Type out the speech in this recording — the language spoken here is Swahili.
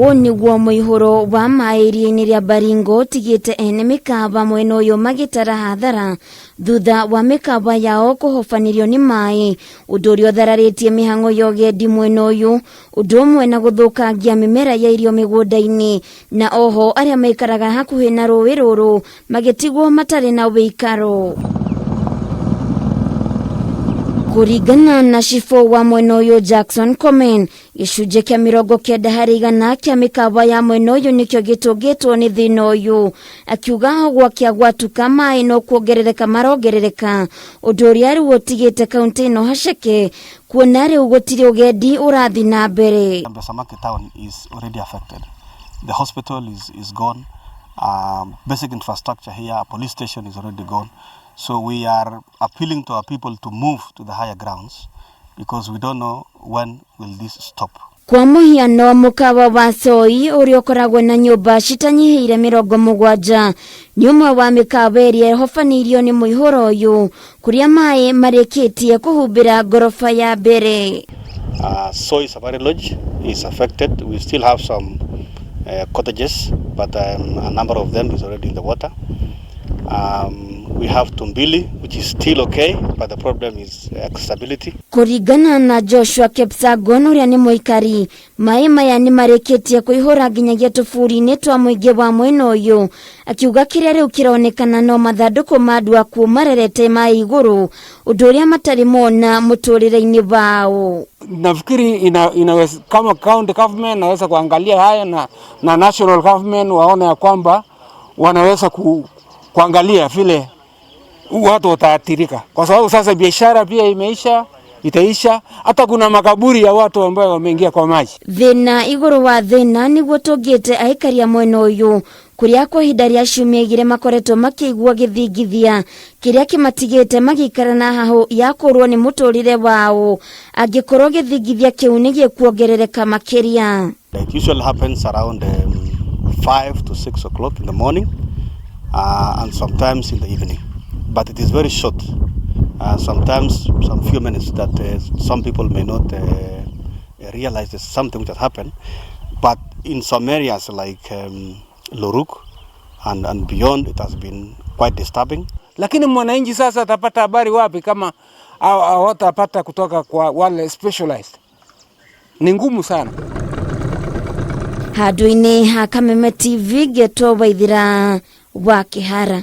Woni gwo muihuro wa mairi-ini ria Baringo tigite ene mikaba mwena uyu magitara hathara thutha wa mikaba yao kuhofanirio ni mai undu uria uthararitie mihango ya ugendi mwena uyu undu umwe na guthukangia mimera ya irio migunda-ini na oho aria maikaraga hakuhi na rũĩ rũrũ magitigwo matari na wĩikaro. Kuringana na shifo wa mwena uyu Jackson Komen, gicunjĩ kĩa 90% kĩa mĩkawa ya mwena uyu nikĩo gĩtũngĩtwo nĩ thĩna ũyũ, akiuga gwakĩa gwatuka maĩ no kuongerereka marongerereka ũndũ ũrĩa rĩu ũtigĩte kaunti ĩno haceke kuona rĩu gũtirĩ ũgendi ũrathi na mbere. Samaki town is already affected. The hospital is gone. Basic infrastructure here, a police station is already gone. So we are appealing to our people to move to the higher grounds because we don't know when will this stop. Kwa muhiano mukawa wa Soi uria ukoragwo na nyumba citanyihiire 70 ni umwe wa mikawa iria hofanirio ni muihuro uyu kuria mai marikitie kuhumbira gorofa ya mbere. Soi Safari Lodge is affected. We still have some cottages, but a number of them is already in the water. We have Tumbili, which is still okay, but the problem is accessibility. Kuringana na Joshua Kepsagon uria ni muikari, mai maya ni marikitie kuihura nginyagia tufuri-ini twa muingi wa mwena uyu, akiuga kiria riu kironekana no mathanduku madua kumarerete mai iguru undu uria matari mona muturire-ini wao. Nafikiri inaweza kama county government naweza kuangalia haya na national government waone ya kwamba wanaweza kuangalia vile watu wataathirika, kwa sababu sasa biashara pia itaisha, hata kuna makaburi ya watu ambao wameingia kwa maji. Thina iguru wa thina niguo tungite aikaria mwena uyu kuria kwa ihinda ria ciumia 2 makoretwo makĩigua gĩthingithia kiria kimatigite magikara na hahu ya kurwo ni muturire wao angikorwo gĩthingithia kiu ni gĩkuongerereka makiria. It usually happens around 5 to 6 o'clock in the morning and sometimes in the evening, but it is very short. Sometimes some few minutes that some people may not realize there's something which has happened, but in some areas like Loruk and beyond it has been quite disturbing. Lakini mwananchi sasa atapata habari wapi kama hawatapata kutoka kwa wale specialized? Ni ngumu sana. Handũ-inĩ ha Kameme TV Getwo Waithira wa Kĩhara.